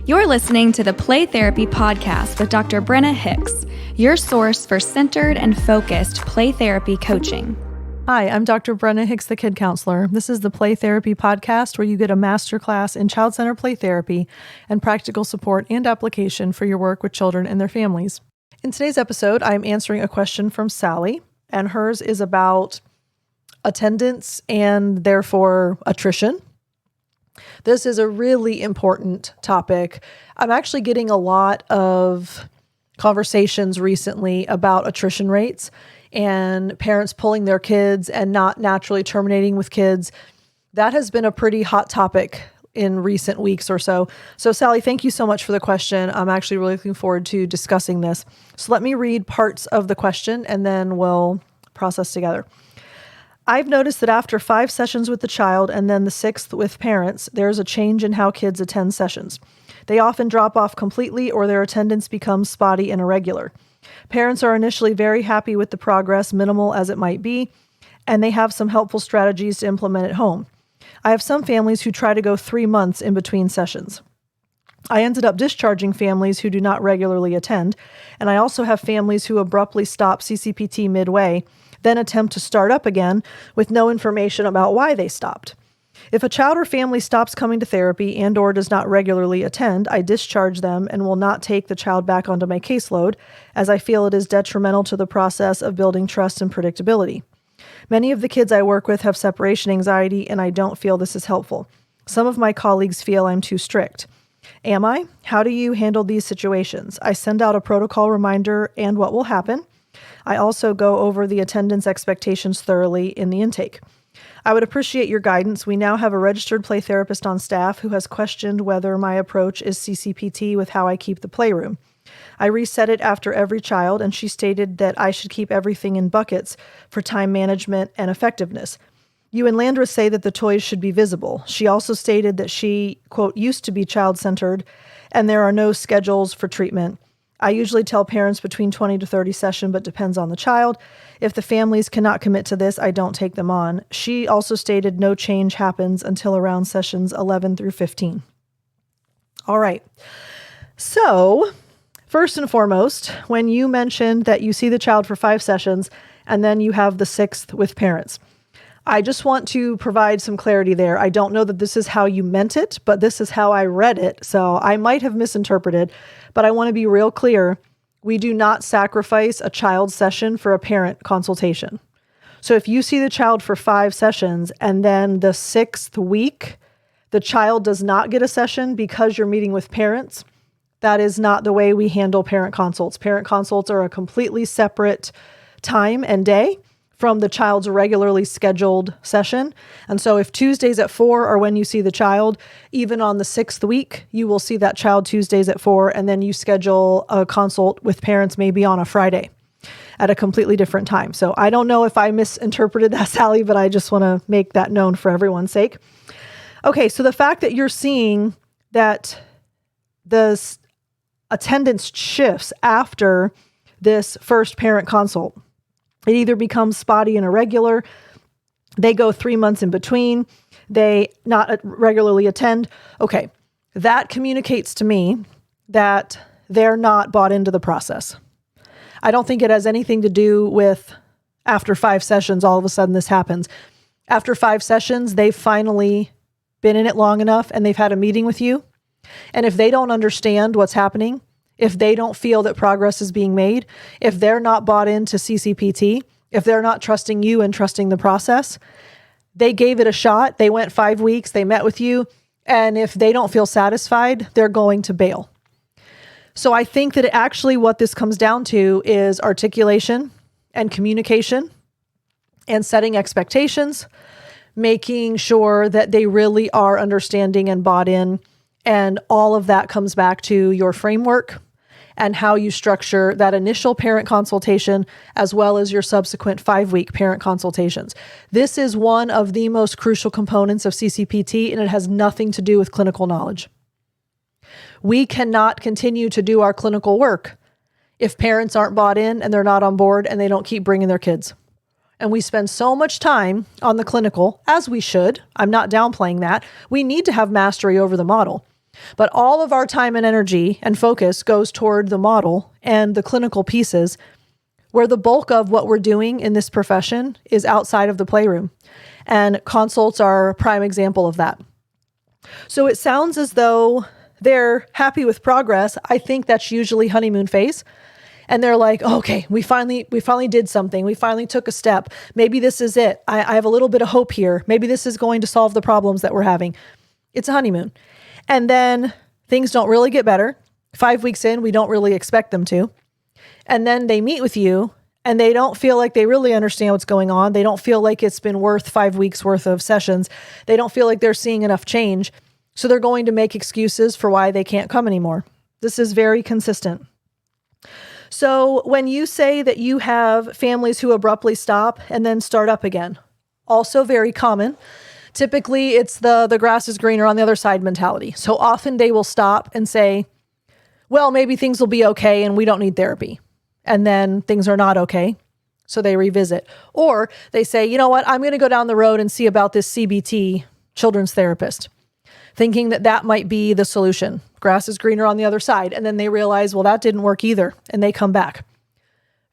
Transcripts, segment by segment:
You're listening to the Play Therapy Podcast with Dr. Brenna Hicks, your source for centered and focused play therapy coaching. Hi, I'm Dr. Brenna Hicks, the Kid Counselor. This is the Play Therapy Podcast where you get a masterclass in child-centered play therapy and practical support and application for your work with children and their families. In today's episode, I'm answering a question from Sally, and hers is about attendance and therefore attrition. This is a really important topic. I'm actually getting a lot of conversations recently about attrition rates and parents pulling their kids and not naturally terminating with kids. That has been a pretty hot topic in recent weeks or so. So Sally, thank you so much for the question. I'm actually really looking forward to discussing this. So let me read parts of the question and then we'll process together. I've noticed that after 5 sessions with the child and then the 6th with parents, there's a change in how kids attend sessions. They often drop off completely or their attendance becomes spotty and irregular. Parents are initially very happy with the progress, minimal as it might be, and they have some helpful strategies to implement at home. I have some families who try to go 3 months in between sessions. I ended up discharging families who do not regularly attend, and I also have families who abruptly stop CCPT midway, then attempt to start up again with no information about why they stopped. If a child or family stops coming to therapy and or does not regularly attend, I discharge them and will not take the child back onto my caseload, as I feel it is detrimental to the process of building trust and predictability. Many of the kids I work with have separation anxiety, and I don't feel this is helpful. Some of my colleagues feel I'm too strict. Am I? How do you handle these situations? I send out a protocol reminder and what will happen. I also go over the attendance expectations thoroughly in the intake. I would appreciate your guidance. We now have a registered play therapist on staff who has questioned whether my approach is CCPT with how I keep the playroom. I reset it after every child, and she stated that I should keep everything in buckets for time management and effectiveness. You and Landra say that the toys should be visible. She also stated that she, quote, used to be child-centered, and there are no schedules for treatment. I usually tell parents between 20 to 30 sessions, but depends on the child. If the families cannot commit to this, I don't take them on. She also stated no change happens until around sessions 11 through 15. All right. So first and foremost, when you mentioned that you see the child for 5 sessions and then you have the 6th with parents, I just want to provide some clarity there. I don't know that this is how you meant it, but this is how I read it. So I might have misinterpreted, but I want to be real clear. We do not sacrifice a child session for a parent consultation. So if you see the child for 5 sessions and then the 6th week, the child does not get a session because you're meeting with parents, that is not the way we handle parent consults. Parent consults are a completely separate time and day from the child's regularly scheduled session. And so if Tuesdays at 4 are when you see the child, even on the 6th week, you will see that child Tuesdays at 4, and then you schedule a consult with parents maybe on a Friday at a completely different time. So I don't know if I misinterpreted that, Sally, but I just want to make that known for everyone's sake. Okay, so the fact that you're seeing that the attendance shifts after this first parent consult, it either becomes spotty and irregular, they go 3 months in between, they not regularly attend. Okay, that communicates to me that they're not bought into the process. I don't think it has anything to do with after 5 sessions, all of a sudden this happens. After 5 sessions, they've finally been in it long enough and they've had a meeting with you. And if they don't understand what's happening, if they don't feel that progress is being made, if they're not bought into CCPT, if they're not trusting you and trusting the process, they gave it a shot. They went 5 weeks, they met with you, and if they don't feel satisfied, they're going to bail. So I think that actually what this comes down to is articulation and communication and setting expectations, making sure that they really are understanding and bought in. And all of that comes back to your framework and how you structure that initial parent consultation as well as your subsequent 5-week parent consultations. This is one of the most crucial components of CCPT, and it has nothing to do with clinical knowledge. We cannot continue to do our clinical work if parents aren't bought in and they're not on board and they don't keep bringing their kids. And we spend so much time on the clinical, as we should. I'm not downplaying that. We need to have mastery over the model. But all of our time and energy and focus goes toward the model and the clinical pieces, where the bulk of what we're doing in this profession is outside of the playroom. And consults are a prime example of that. So it sounds as though they're happy with progress. I think that's usually honeymoon phase. And they're like, okay, we finally did something. We finally took a step. Maybe this is it. I have a little bit of hope here. Maybe this is going to solve the problems that we're having. It's a honeymoon. And then things don't really get better. 5 weeks in, we don't really expect them to. And then they meet with you and they don't feel like they really understand what's going on. They don't feel like it's been worth 5 weeks worth of sessions. They don't feel like they're seeing enough change. So they're going to make excuses for why they can't come anymore. This is very consistent. So when you say that you have families who abruptly stop and then start up again, also very common. Typically, it's the grass is greener on the other side mentality. So often they will stop and say, well, maybe things will be okay and we don't need therapy. And then things are not okay. So they revisit. Or they say, you know what, I'm going to go down the road and see about this CBT children's therapist, thinking that that might be the solution. Grass is greener on the other side. And then they realize, well, that didn't work either. And they come back.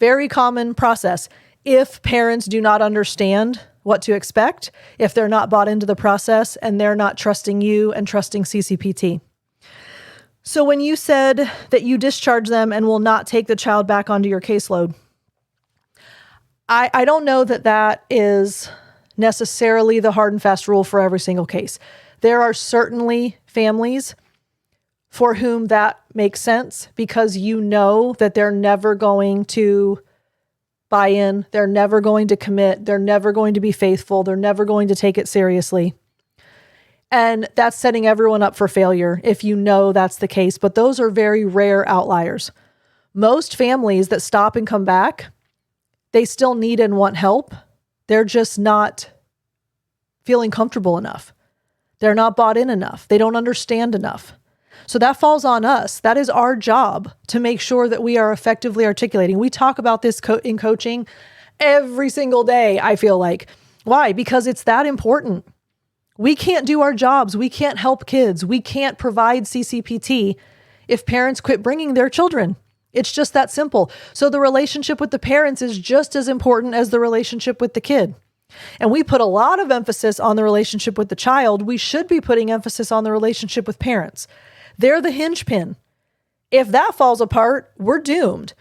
Very common process. If parents do not understand what to expect, if they're not bought into the process and they're not trusting you and trusting CCPT. So when you said that you discharge them and will not take the child back onto your caseload, I don't know that that is necessarily the hard and fast rule for every single case. There are certainly families for whom that makes sense because you know that they're never going to buy in, they're never going to commit, they're never going to be faithful, they're never going to take it seriously. And that's setting everyone up for failure if you know that's the case. But those are very rare outliers. Most families that stop and come back, they still need and want help. They're just not feeling comfortable enough. They're not bought in enough. They don't understand enough. So that falls on us. That is our job to make sure that we are effectively articulating. We talk about this in coaching every single day, I feel like. Why? Because it's that important. We can't do our jobs. We can't help kids. We can't provide CCPT if parents quit bringing their children. It's just that simple. So the relationship with the parents is just as important as the relationship with the kid. And we put a lot of emphasis on the relationship with the child. We should be putting emphasis on the relationship with parents. They're the hinge pin. If that falls apart, we're doomed.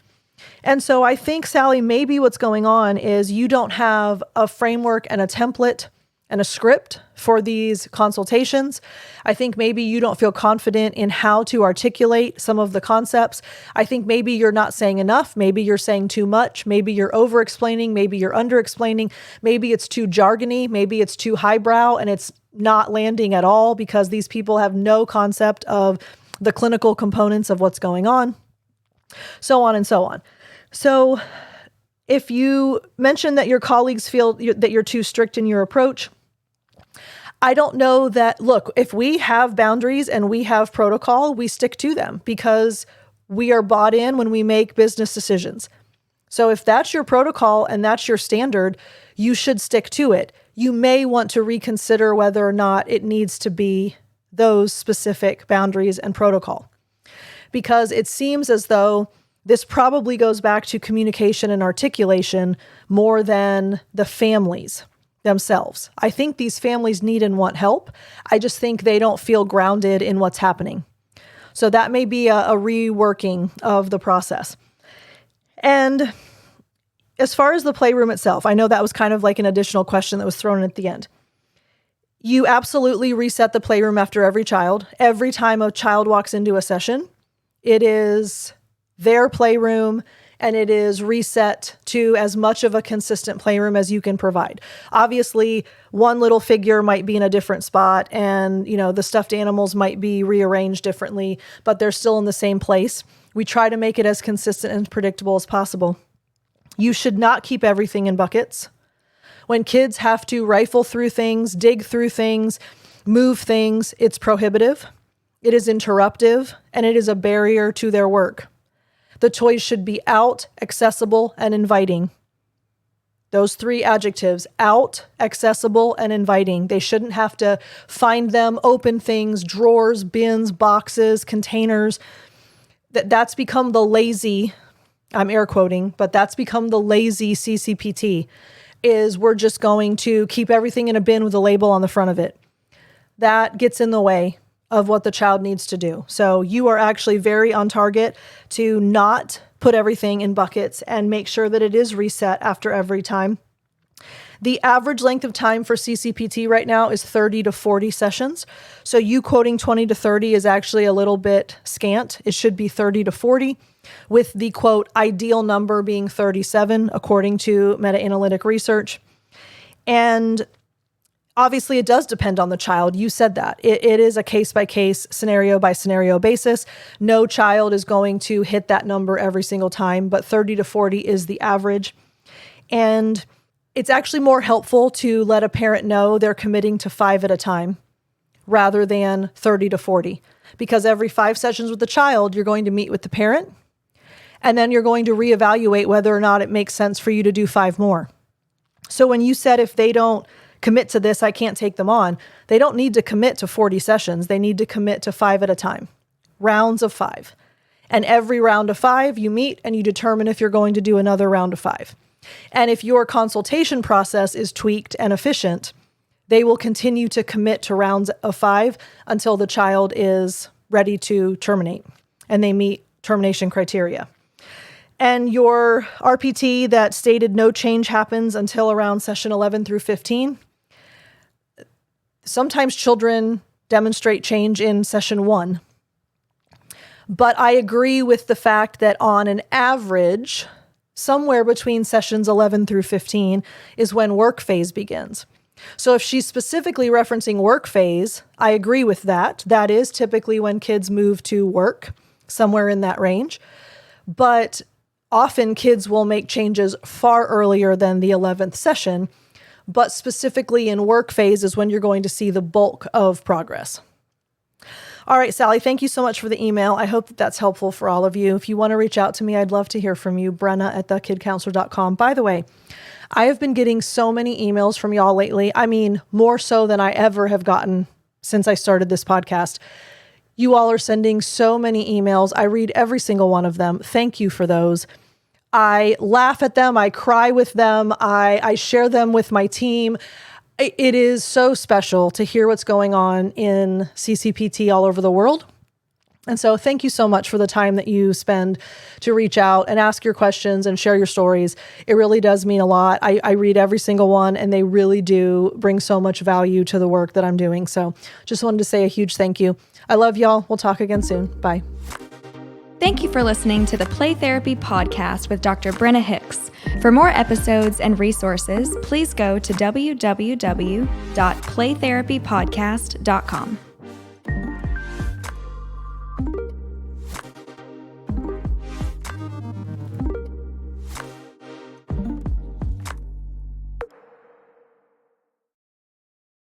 And so I think, Sally, maybe what's going on is you don't have a framework and a template and a script for these consultations. I think maybe you don't feel confident in how to articulate some of the concepts. I think maybe you're not saying enough. Maybe you're saying too much. Maybe you're over-explaining. Maybe you're under-explaining. Maybe it's too jargony. Maybe it's too highbrow and it's not landing at all because these people have no concept of the clinical components of what's going on, so on and so on. So if you mention that your colleagues feel that you're too strict in your approach, I don't know that, look, if we have boundaries and we have protocol, we stick to them because we are bought in when we make business decisions. So if that's your protocol and that's your standard, you should stick to it. You may want to reconsider whether or not it needs to be those specific boundaries and protocol, because it seems as though this probably goes back to communication and articulation more than the families themselves. I think these families need and want help. I just think they don't feel grounded in what's happening. So that may be a reworking of the process. And as far as the playroom itself, I know that was kind of like an additional question that was thrown in at the end. You absolutely reset the playroom after every child. Every time a child walks into a session, it is their playroom and it is reset to as much of a consistent playroom as you can provide. Obviously, one little figure might be in a different spot and, the stuffed animals might be rearranged differently, but they're still in the same place. We try to make it as consistent and predictable as possible. You should not keep everything in buckets. When kids have to rifle through things, dig through things, move things, it's prohibitive, it is interruptive, and it is a barrier to their work. The toys should be out, accessible, and inviting. Those 3 adjectives: out, accessible, and inviting. They shouldn't have to find them, open things, drawers, bins, boxes, containers. That's become the lazy, I'm air quoting, but that's become the lazy CCPT, is we're just going to keep everything in a bin with a label on the front of it. That gets in the way of what the child needs to do. So you are actually very on target to not put everything in buckets and make sure that it is reset after every time. The average length of time for CCPT right now is 30 to 40 sessions. So you quoting 20 to 30 is actually a little bit scant. It should be 30 to 40, with the quote ideal number being 37, according to meta-analytic research. And obviously, it does depend on the child. You said that. It is a case-by-case, scenario-by-scenario basis. No child is going to hit that number every single time, but 30 to 40 is the average. And it's actually more helpful to let a parent know they're committing to 5 at a time rather than 30 to 40. Because every 5 sessions with the child, you're going to meet with the parent, and then you're going to reevaluate whether or not it makes sense for you to do 5 more. So when you said if they don't commit to this, I can't take them on, they don't need to commit to 40 sessions. They need to commit to 5 at a time, rounds of 5. And every round of 5, you meet and you determine if you're going to do another round of 5. And if your consultation process is tweaked and efficient, they will continue to commit to rounds of 5 until the child is ready to terminate and they meet termination criteria. And your RPT that stated no change happens until around session 11 through 15. Sometimes children demonstrate change in session 1. But I agree with the fact that on an average, somewhere between sessions 11 through 15 is when work phase begins. So if she's specifically referencing work phase, I agree with that. That is typically when kids move to work, somewhere in that range. But often kids will make changes far earlier than the 11th session, but specifically in work phase is when you're going to see the bulk of progress. All right, Sally, thank you so much for the email. I hope that that's helpful for all of you. If you want to reach out to me, I'd love to hear from you, Brenna@thekidcounselor.com. By the way, I have been getting so many emails from y'all lately. I mean, more so than I ever have gotten since I started this podcast. You all are sending so many emails. I read every single one of them. Thank you for those. I laugh at them. I cry with them. I share them with my team. It is so special to hear what's going on in CCPT all over the world. And so thank you so much for the time that you spend to reach out and ask your questions and share your stories. It really does mean a lot. I read every single one, and they really do bring so much value to the work that I'm doing. So just wanted to say a huge thank you. I love y'all. We'll talk again soon. Bye. Thank you for listening to the Play Therapy Podcast with Dr. Brenna Hicks. For more episodes and resources, please go to www.playtherapypodcast.com.